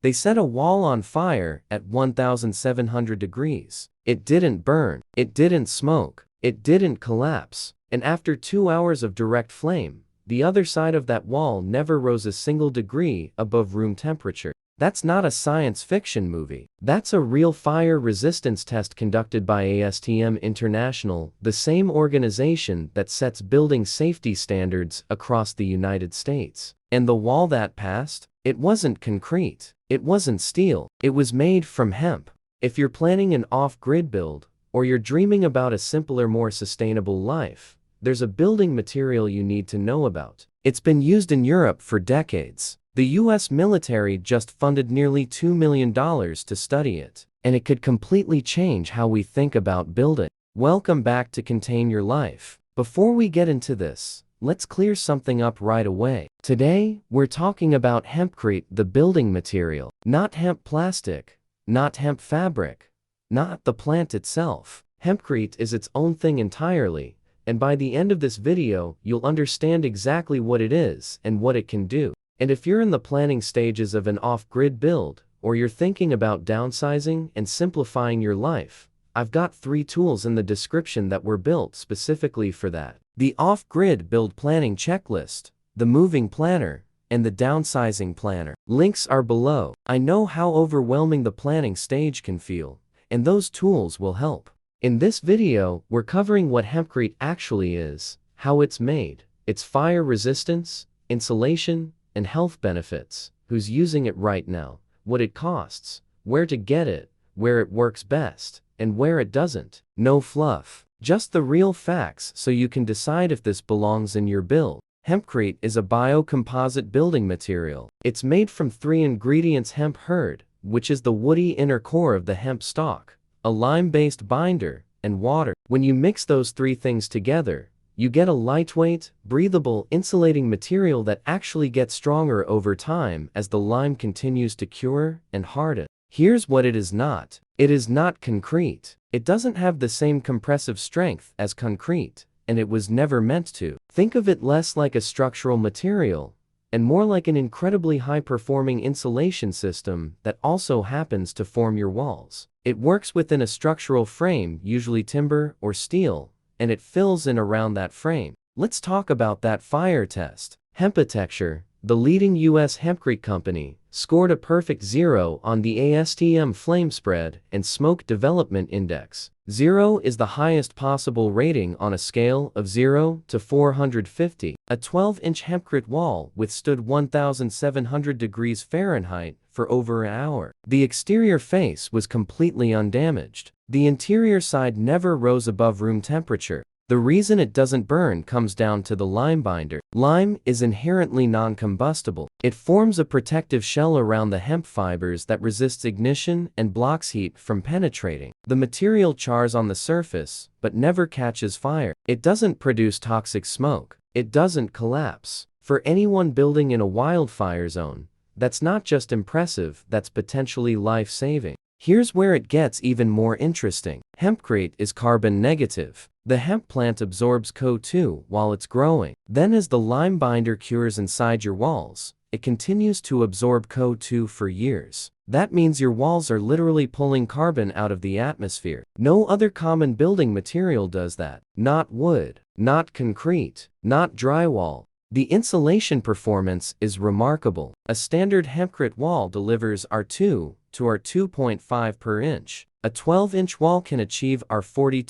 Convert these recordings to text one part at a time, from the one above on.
They set a wall on fire at 1,700 degrees. It didn't burn, it didn't smoke, it didn't collapse, and after 2 hours of direct flame, the other side of that wall never rose a single degree above room temperature. That's not a science fiction movie. That's a real fire resistance test conducted by ASTM International, the same organization that sets building safety standards across the United States. And the wall that passed? It wasn't concrete. It wasn't steel. It was made from hemp. If you're planning an off-grid build, or you're dreaming about a simpler, more sustainable life, there's a building material you need to know about. It's been used in Europe for decades. The US military just funded nearly $2 million to study it, and it could completely change how we think about building. Welcome back to Contain Your Life. Before we get into this, let's clear something up right away. Today, we're talking about hempcrete, the building material. Not hemp plastic, not hemp fabric, not the plant itself. Hempcrete is its own thing entirely, and by the end of this video, you'll understand exactly what it is and what it can do. And if you're in the planning stages of an off-grid build, or you're thinking about downsizing and simplifying your life, I've got 3 tools in the description that were built specifically for that. The off-grid build planning checklist, the moving planner, and the downsizing planner. Links are below. I know how overwhelming the planning stage can feel, and those tools will help. In this video, we're covering what hempcrete actually is, how it's made, its fire resistance, insulation, and health benefits, who's using it right now, what it costs, where to get it, where it works best, and where it doesn't. No fluff, just the real facts so you can decide if this belongs in your build. Hempcrete is a biocomposite building material. It's made from 3 ingredients: hemp hurd, which is the woody inner core of the hemp stalk, a lime-based binder, and water. When you mix those 3 things together, you get a lightweight, breathable, insulating material that actually gets stronger over time as the lime continues to cure and harden. Here's what it is not. It is not concrete. It doesn't have the same compressive strength as concrete, and it was never meant to. Think of it less like a structural material, and more like an incredibly high-performing insulation system that also happens to form your walls. It works within a structural frame, usually timber or steel, and it fills in around that frame. Let's talk about that fire test. Hempitecture, the leading US hempcrete company, scored a perfect 0 on the ASTM Flame Spread and Smoke Development Index. 0 is the highest possible rating on a scale of 0 to 450. A 12-inch hempcrete wall withstood 1,700 degrees Fahrenheit for over an hour. The exterior face was completely undamaged. The interior side never rose above room temperature. The reason it doesn't burn comes down to the lime binder. Lime is inherently non-combustible. It forms a protective shell around the hemp fibers that resists ignition and blocks heat from penetrating. The material chars on the surface, but never catches fire. It doesn't produce toxic smoke. It doesn't collapse. For anyone building in a wildfire zone, that's not just impressive, that's potentially life-saving. Here's where it gets even more interesting. Hempcrete is carbon negative. The hemp plant absorbs CO2 while it's growing. Then as the lime binder cures inside your walls, it continues to absorb CO2 for years. That means your walls are literally pulling carbon out of the atmosphere. No other common building material does that. Not wood, not concrete, not drywall. The insulation performance is remarkable. A standard hempcrete wall delivers R2 to R2.5 per inch. A 12-inch wall can achieve R42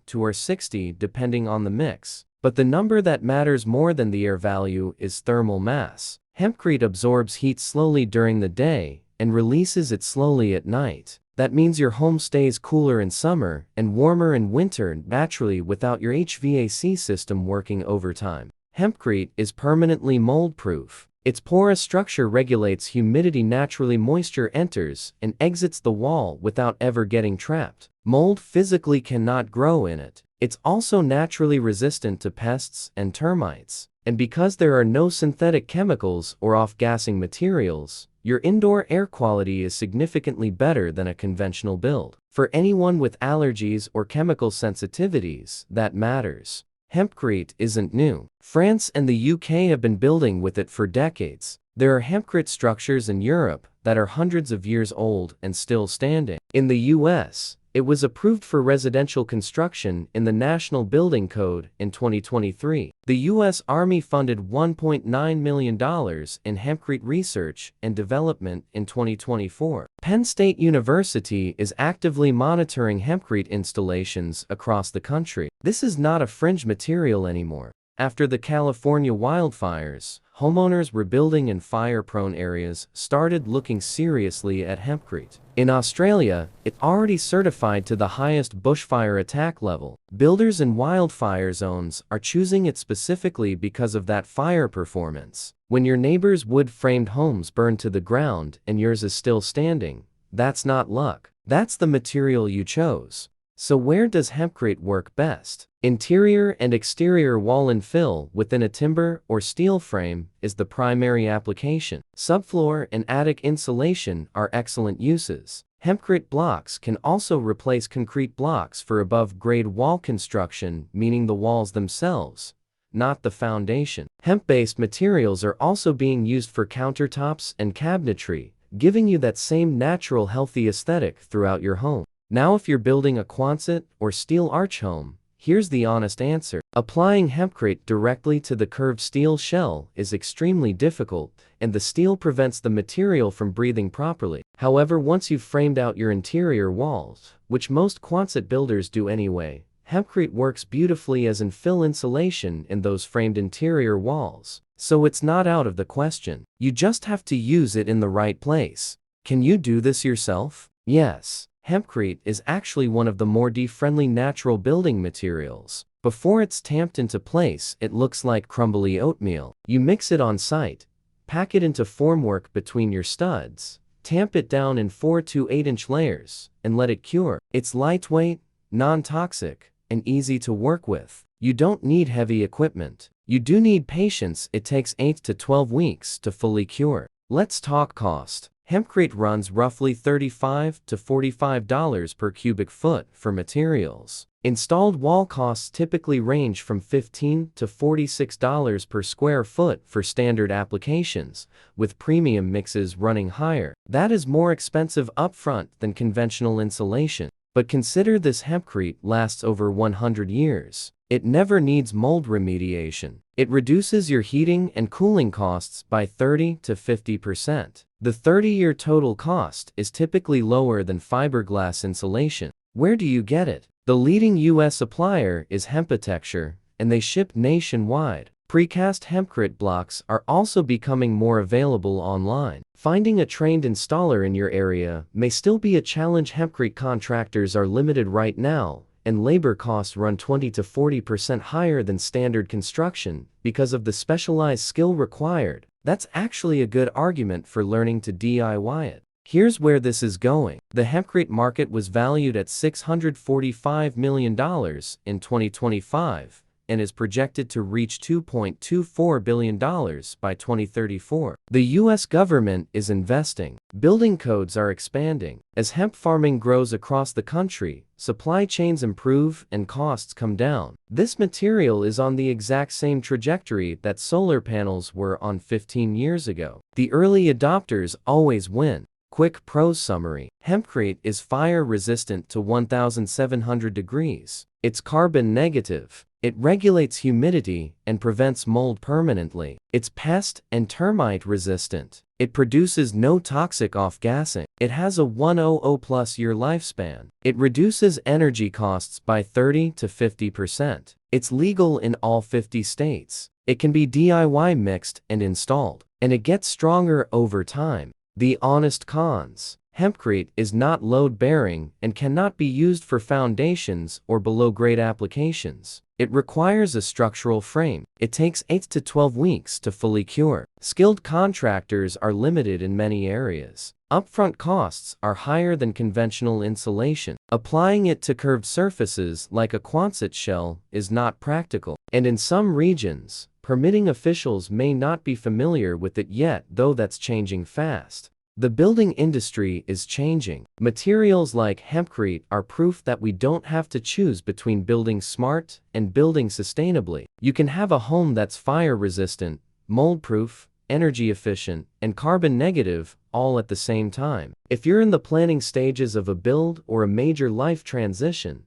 to R60 depending on the mix. But the number that matters more than the air value is thermal mass. Hempcrete absorbs heat slowly during the day and releases it slowly at night. That means your home stays cooler in summer and warmer in winter naturally without your HVAC system working overtime. Hempcrete is permanently mold-proof. Its porous structure regulates humidity naturally. Moisture enters and exits the wall without ever getting trapped. Mold physically cannot grow in it. It's also naturally resistant to pests and termites. And because there are no synthetic chemicals or off-gassing materials, your indoor air quality is significantly better than a conventional build. For anyone with allergies or chemical sensitivities, that matters. Hempcrete isn't new. France and the UK have been building with it for decades. There are hempcrete structures in Europe that are hundreds of years old and still standing. In the US, it was approved for residential construction in the National Building Code in 2023. The U.S. Army funded $1.9 million in hempcrete research and development in 2024. Penn State University is actively monitoring hempcrete installations across the country. This is not a fringe material anymore. After the California wildfires, homeowners rebuilding in fire-prone areas started looking seriously at hempcrete. In Australia, it's already certified to the highest bushfire attack level. Builders in wildfire zones are choosing it specifically because of that fire performance. When your neighbor's wood-framed homes burn to the ground and yours is still standing, that's not luck. That's the material you chose. So where does hempcrete work best? Interior and exterior wall infill within a timber or steel frame is the primary application. Subfloor and attic insulation are excellent uses. Hempcrete blocks can also replace concrete blocks for above-grade wall construction, meaning the walls themselves, not the foundation. Hemp-based materials are also being used for countertops and cabinetry, giving you that same natural, healthy aesthetic throughout your home. Now if you're building a Quonset or steel arch home, here's the honest answer. Applying hempcrete directly to the curved steel shell is extremely difficult, and the steel prevents the material from breathing properly. However, once you've framed out your interior walls, which most Quonset builders do anyway, hempcrete works beautifully as infill insulation in those framed interior walls. So it's not out of the question. You just have to use it in the right place. Can you do this yourself? Yes. Hempcrete is actually one of the more de-friendly natural building materials. Before it's tamped into place, it looks like crumbly oatmeal. You mix it on site, pack it into formwork between your studs, tamp it down in 4 to 8 inch layers, and let it cure. It's lightweight, non-toxic, and easy to work with. You don't need heavy equipment. You do need patience. It takes 8 to 12 weeks to fully cure. Let's talk cost. Hempcrete runs roughly $35 to $45 per cubic foot for materials. Installed wall costs typically range from $15 to $46 per square foot for standard applications, with premium mixes running higher. That is more expensive upfront than conventional insulation. But consider this: hempcrete lasts over 100 years. It never needs mold remediation. It reduces your heating and cooling costs by 30 to 50%. The 30-year total cost is typically lower than fiberglass insulation. Where do you get it? The leading U.S. supplier is Hempcrete, and they ship nationwide. Precast hempcrete blocks are also becoming more available online. Finding a trained installer in your area may still be a challenge. Hempcrete contractors are limited right now, and labor costs run 20 to 40% higher than standard construction because of the specialized skill required. That's actually a good argument for learning to DIY it. Here's where this is going. The hempcrete market was valued at $645 million in 2025 and is projected to reach $2.24 billion by 2034. The U.S. government is investing. Building codes are expanding. As hemp farming grows across the country, supply chains improve and costs come down. This material is on the exact same trajectory that solar panels were on 15 years ago. The early adopters always win. Quick prose summary. Hempcrete is fire resistant to 1,700 degrees. It's carbon negative. It regulates humidity and prevents mold permanently. It's pest and termite resistant. It produces no toxic off-gassing. It has a 100+ year lifespan. It reduces energy costs by 30 to 50%. It's legal in all 50 states. It can be DIY mixed and installed, and it gets stronger over time. The honest cons. Hempcrete is not load-bearing and cannot be used for foundations or below-grade applications. It requires a structural frame. It takes 8 to 12 weeks to fully cure. Skilled contractors are limited in many areas. Upfront costs are higher than conventional insulation. Applying it to curved surfaces like a Quonset shell is not practical. And in some regions, permitting officials may not be familiar with it yet, though that's changing fast. The building industry is changing. Materials like hempcrete are proof that we don't have to choose between building smart and building sustainably. You can have a home that's fire resistant, mold-proof, energy efficient, and carbon negative, all at the same time. If you're in the planning stages of a build or a major life transition,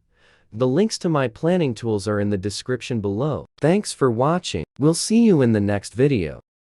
the links to my planning tools are in the description below. Thanks for watching. We'll see you in the next video.